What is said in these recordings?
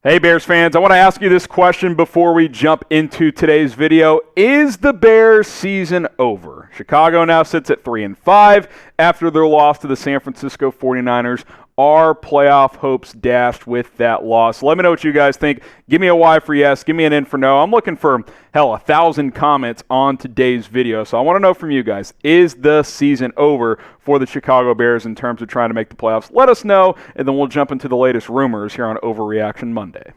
Hey Bears fans, I want to ask you this question before we jump into today's video. Is the Bears season over? Chicago now sits at 3-5 after their loss to the San Francisco 49ers. Are playoff hopes dashed with that loss? Let me know what you guys think. Give me a Y for yes, give me an N for no. I'm looking for, 1,000 comments on today's video. So I want to know from you guys, is the season over for the Chicago Bears in terms of trying to make the playoffs? Let us know, and then we'll jump into the latest rumors here on Overreaction Monday.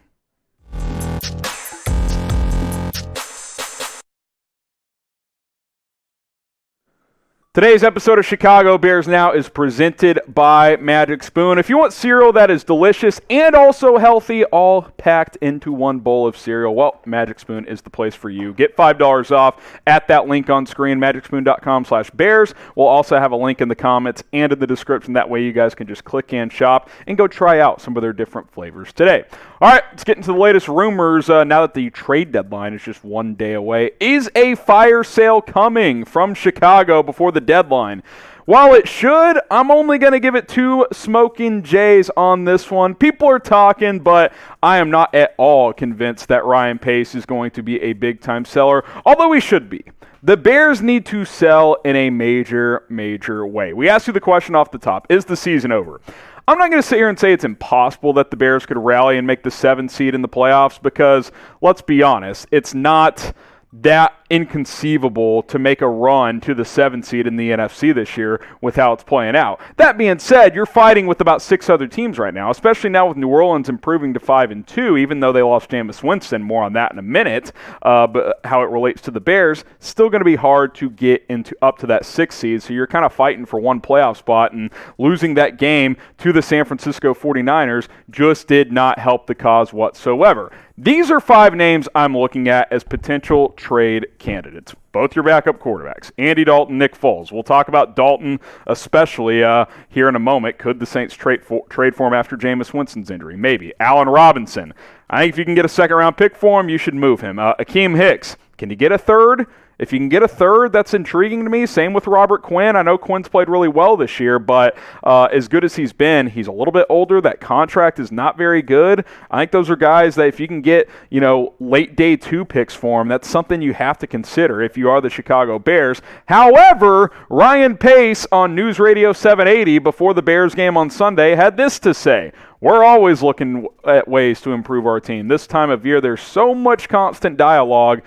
Today's episode of Chicago Bears Now is presented by Magic Spoon. If you want cereal that is delicious and also healthy, all packed into one bowl of cereal, well, Magic Spoon is the place for you. Get $5 off at that link on screen, magicspoon.com/bears. We'll also have a link in the comments and in the description. That way you guys can just click and shop and go try out some of their different flavors today. All right, let's get into the latest rumors now that the trade deadline is just one day away. Is a fire sale coming from Chicago before the deadline? While it should, I'm only going to give it 2 smoking J's on this one. People are talking, but I am not at all convinced that Ryan Pace is going to be a big-time seller, although he should be. The Bears need to sell in a major, major way. We asked you the question off the top, is the season over? I'm not going to sit here and say it's impossible that the Bears could rally and make the 7th seed in the playoffs because, let's be honest, it's not that inconceivable to make a run to the 7th seed in the NFC this year with how it's playing out. That being said, you're fighting with about 6 other teams right now, especially now with New Orleans improving to 5-2, even though they lost Jameis Winston. More on that in a minute, but how it relates to the Bears, still going to be hard to get into up to that 6th seed, so you're kind of fighting for one playoff spot, and losing that game to the San Francisco 49ers just did not help the cause whatsoever. These are 5 names I'm looking at as potential trade candidates. Both your backup quarterbacks, Andy Dalton, Nick Foles. We'll talk about Dalton especially here in a moment. Could the Saints trade for him after Jameis Winston's injury? Maybe. Allen Robinson. I think if you can get a second-round pick for him, you should move him. Akeem Hicks. Can you get a third? If you can get a third, that's intriguing to me. Same with Robert Quinn. I know Quinn's played really well this year, but as good as he's been, he's a little bit older. That contract is not very good. I think those are guys that if you can get, late day 2 picks for him, that's something you have to consider if you are the Chicago Bears. However, Ryan Pace on News Radio 780 before the Bears game on Sunday had this to say: we're always looking at ways to improve our team. This time of year, there's so much constant dialogue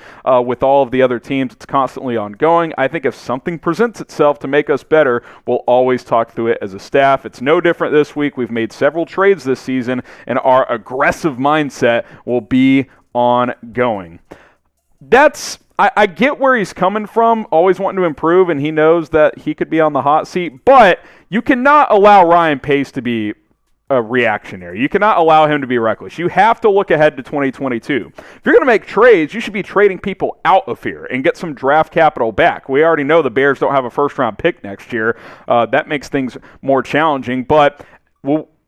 with all of the other teams. It's constantly ongoing. I think if something presents itself to make us better, we'll always talk through it as a staff. It's no different this week. We've made several trades this season, and our aggressive mindset will be ongoing. I get where he's coming from, always wanting to improve, and he knows that he could be on the hot seat, but you cannot allow Ryan Pace to be a reactionary. You cannot allow him to be reckless. You have to look ahead to 2022. If you're going to make trades, you should be trading people out of here and get some draft capital back. We already know the Bears don't have a first-round pick next year. That makes things more challenging, but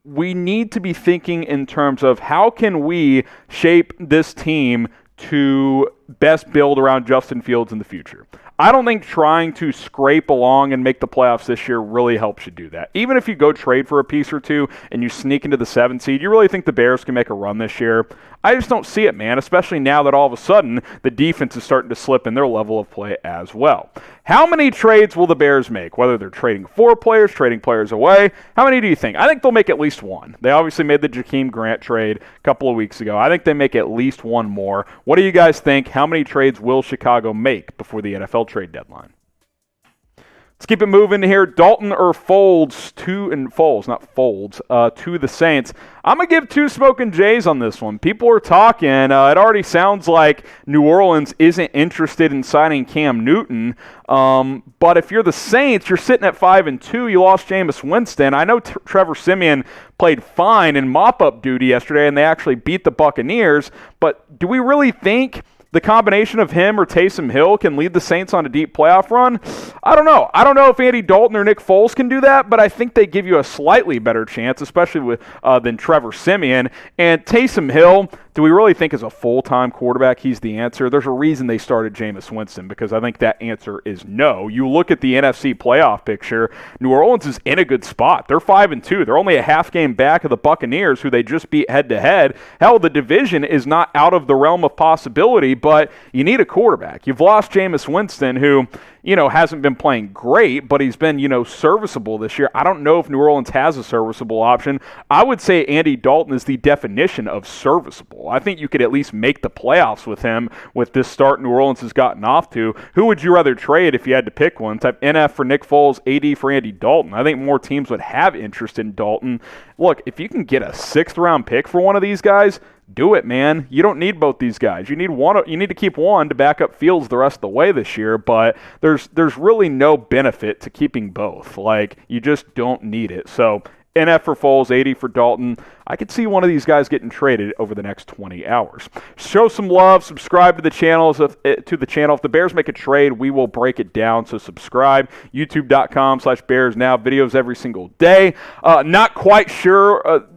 we need to be thinking in terms of how can we shape this team to best build around Justin Fields in the future. I don't think trying to scrape along and make the playoffs this year really helps you do that. Even if you go trade for a piece or two and you sneak into the 7th seed, you really think the Bears can make a run this year? I just don't see it, man, especially now that all of a sudden the defense is starting to slip in their level of play as well. How many trades will the Bears make? Whether they're trading for players, trading players away, how many do you think? I think they'll make at least one. They obviously made the Jakeem Grant trade a couple of weeks ago. I think they make at least one more. What do you guys think? How many trades will Chicago make before the NFL trade deadline? Let's keep it moving here. Dalton or Foles to the Saints. I'm going to give 2 smoking J's on this one. People are talking. It already sounds like New Orleans isn't interested in signing Cam Newton. But if you're the Saints, you're sitting at 5-2. You lost Jameis Winston. I know Trevor Siemian played fine in mop-up duty yesterday, and they actually beat the Buccaneers. But do we really think the combination of him or Taysom Hill can lead the Saints on a deep playoff run? I don't know. I don't know if Andy Dalton or Nick Foles can do that, but I think they give you a slightly better chance, especially than Trevor Siemian. And Taysom Hill, do we really think as a full-time quarterback he's the answer? There's a reason they started Jameis Winston, because I think that answer is no. You look at the NFC playoff picture, New Orleans is in a good spot. They're 5-2. They're only a half game back of the Buccaneers, who they just beat head-to-head. Hell, the division is not out of the realm of possibility, but you need a quarterback. You've lost Jameis Winston, who, hasn't been playing great, but he's been, serviceable this year. I don't know if New Orleans has a serviceable option. I would say Andy Dalton is the definition of serviceable. I think you could at least make the playoffs with him with this start New Orleans has gotten off to. Who would you rather trade if you had to pick one? Type NF for Nick Foles, AD for Andy Dalton. I think more teams would have interest in Dalton. Look, if you can get a 6th-round pick for one of these guys, do it, man. You don't need both these guys. You need one. You need to keep one to back up Fields the rest of the way this year, but there's really no benefit to keeping both. Like, you just don't need it. So NF for Foles, 80 for Dalton. I could see one of these guys getting traded over the next 20 hours. Show some love. Subscribe to the channel. If the Bears make a trade, we will break it down. So subscribe. YouTube.com/BearsNow. Videos every single day. Not quite sure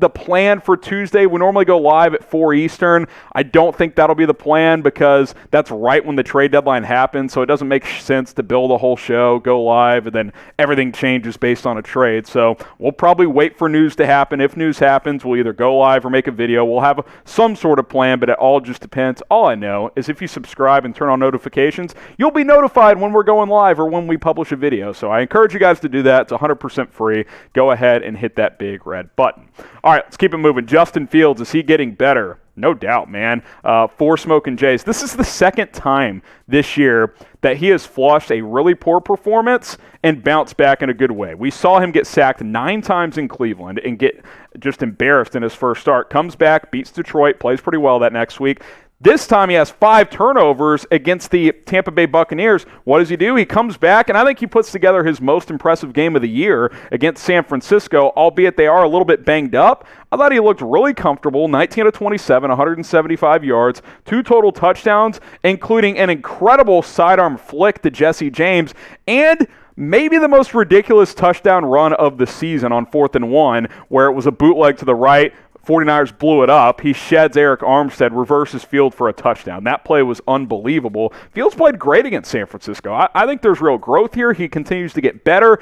the plan for Tuesday. We normally go live at 4 Eastern. I don't think that'll be the plan, because that's right when the trade deadline happens, so it doesn't make sense to build a whole show, go live, and then everything changes based on a trade. So we'll probably wait for news to happen. If news happens, we'll either go live or make a video. We'll have some sort of plan, but it all just depends. All I know is if you subscribe and turn on notifications, you'll be notified when we're going live or when we publish a video. So I encourage you guys to do that. It's 100% free. Go ahead and hit that big red button. All right, let's keep it moving. Justin Fields, is he getting better? No doubt, man. 4 smoking Jays. This is the second time this year that he has flushed a really poor performance and bounced back in a good way. We saw him get sacked 9 times in Cleveland and get just embarrassed in his first start. Comes back, beats Detroit, plays pretty well that next week. This time he has 5 turnovers against the Tampa Bay Buccaneers. What does he do? He comes back, and I think he puts together his most impressive game of the year against San Francisco, albeit they are a little bit banged up. I thought he looked really comfortable, 19 of 27, 175 yards, 2 total touchdowns, including an incredible sidearm flick to Jesse James, and maybe the most ridiculous touchdown run of the season on 4th and 1, where it was a bootleg to the right. 49ers blew it up. He sheds Eric Armstead, reverses Field for a touchdown. That play was unbelievable. Fields played great against San Francisco. I think there's real growth here. He continues to get better.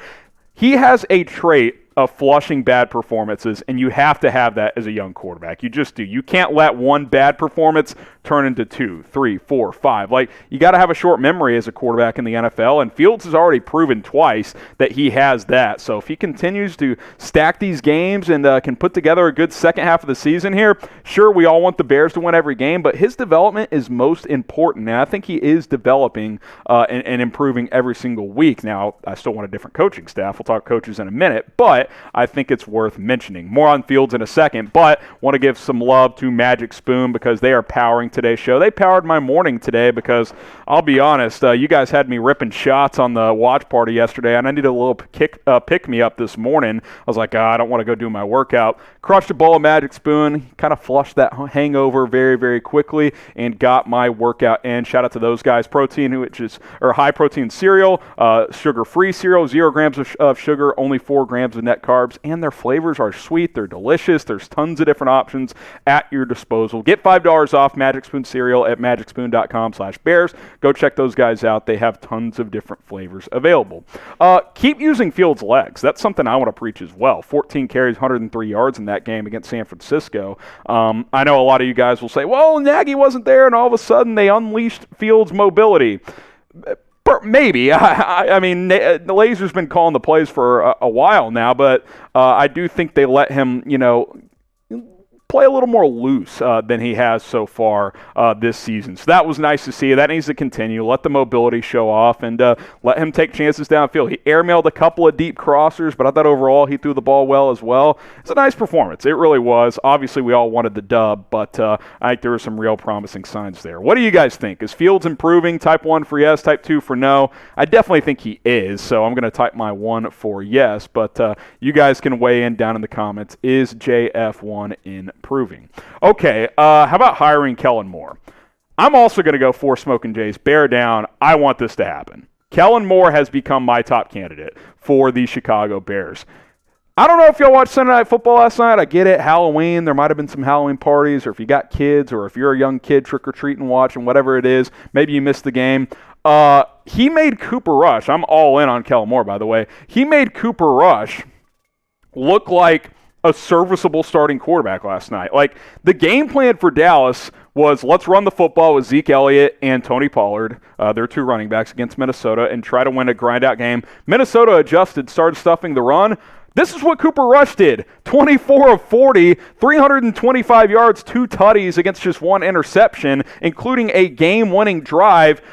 He has a trait of flushing bad performances, and you have to have that as a young quarterback. You just do. You can't let one bad performance turn into 2, 3, 4, 5. Like, you got to have a short memory as a quarterback in the NFL, and Fields has already proven twice that he has that. So if he continues to stack these games and can put together a good second half of the season here, sure, we all want the Bears to win every game, but his development is most important, and I think he is developing and improving every single week. Now, I still want a different coaching staff. We'll talk coaches in a minute, but I think it's worth mentioning. More on Fields in a second, but want to give some love to Magic Spoon because they are powering today's show. They powered my morning today because, I'll be honest, you guys had me ripping shots on the watch party yesterday, and I needed a little pick-me-up this morning. I was like, I don't want to go do my workout. Crushed a bowl of Magic Spoon, kind of flushed that hangover very, very quickly, and got my workout in. Shout out to those guys. Protein, which is high-protein cereal, sugar-free cereal, 0 grams of sugar, only 4 grams of net carbs, and their flavors are sweet. They're delicious. There's tons of different options at your disposal. Get $5 off Magic Spoon cereal at magicspoon.com/bears. Go check those guys out. They have tons of different flavors available. Keep using Fields' legs. That's something I want to preach as well. 14 carries, 103 yards in that game against San Francisco. I know a lot of you guys will say, well, Nagy wasn't there, and all of a sudden they unleashed Fields' mobility. Maybe. I mean, the Laser's been calling the plays for a while now, but I do think they let him, play a little more loose than he has so far this season. So that was nice to see. That needs to continue. Let the mobility show off and let him take chances downfield. He airmailed a couple of deep crossers, but I thought overall he threw the ball well as well. It's a nice performance. It really was. Obviously, we all wanted the dub, but I think there were some real promising signs there. What do you guys think? Is Fields improving? Type 1 for yes, type 2 for no. I definitely think he is, so I'm going to type my 1 for yes, but you guys can weigh in down in the comments. Is JF1 improving? Okay, how about hiring Kellen Moore? I'm also going to go for Smoking Jays. Bear down. I want this to happen. Kellen Moore has become my top candidate for the Chicago Bears. I don't know if y'all watched Sunday Night Football last night. I get it, Halloween. There might have been some Halloween parties, or if you got kids, or if you're a young kid trick-or-treating watching, whatever it is, maybe you missed the game. He made Cooper Rush. I'm all in on Kellen Moore, by the way. He made Cooper Rush look like a serviceable starting quarterback last night. Like, the game plan for Dallas was, let's run the football with Zeke Elliott and Tony Pollard, their two running backs, against Minnesota, and try to win a grind-out game. Minnesota adjusted, started stuffing the run. This is what Cooper Rush did. 24 of 40, 325 yards, 2 tutties against just 1 interception, including a game-winning drive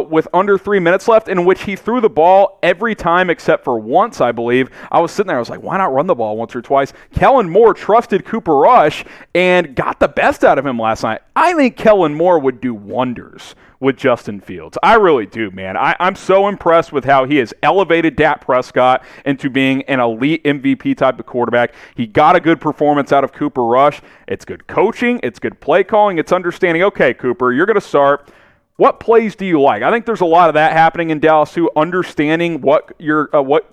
with under 3 minutes left, in which he threw the ball every time except for once, I believe. I was sitting there, I was like, why not run the ball once or twice? Kellen Moore trusted Cooper Rush and got the best out of him last night. I think Kellen Moore would do wonders with Justin Fields. I really do, man. I'm so impressed with how he has elevated Dak Prescott into being an elite MVP type of quarterback. He got a good performance out of Cooper Rush. It's good coaching. It's good play calling. It's understanding, okay, Cooper, you're going to start. What plays do you like? I think there's a lot of that happening in Dallas too, understanding what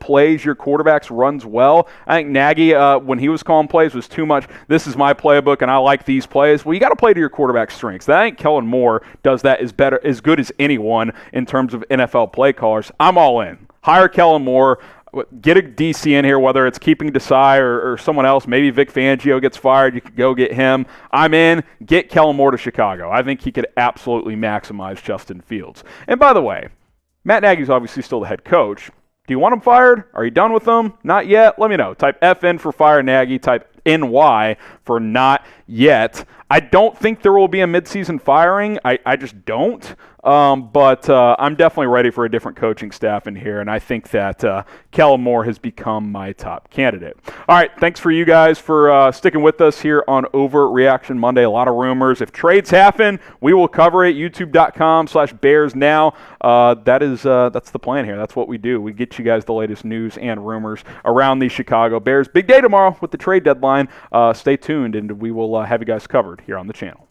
plays your quarterbacks runs well. I think Nagy, when he was calling plays, was too much, this is my playbook and I like these plays. Well, you got to play to your quarterback's strengths. I think Kellen Moore does that as good as anyone in terms of NFL play callers. I'm all in. Hire Kellen Moore. Get a DC in here, whether it's keeping Desai or someone else. Maybe Vic Fangio gets fired. You could go get him. I'm in. Get Kellen Moore to Chicago. I think he could absolutely maximize Justin Fields. And by the way, Matt Nagy's obviously still the head coach. Do you want him fired? Are you done with him? Not yet? Let me know. Type FN for fire Nagy. Type NY for not yet. I don't think there will be a midseason firing. I just don't. But I'm definitely ready for a different coaching staff in here, and I think that Kellen Moore has become my top candidate. All right, thanks for you guys for sticking with us here on Overreaction Monday. A lot of rumors. If trades happen, we will cover it. YouTube.com/BearsNow. That's the plan here. That's what we do. We get you guys the latest news and rumors around the Chicago Bears. Big day tomorrow with the trade deadline. Stay tuned, and we will have you guys covered here on the channel.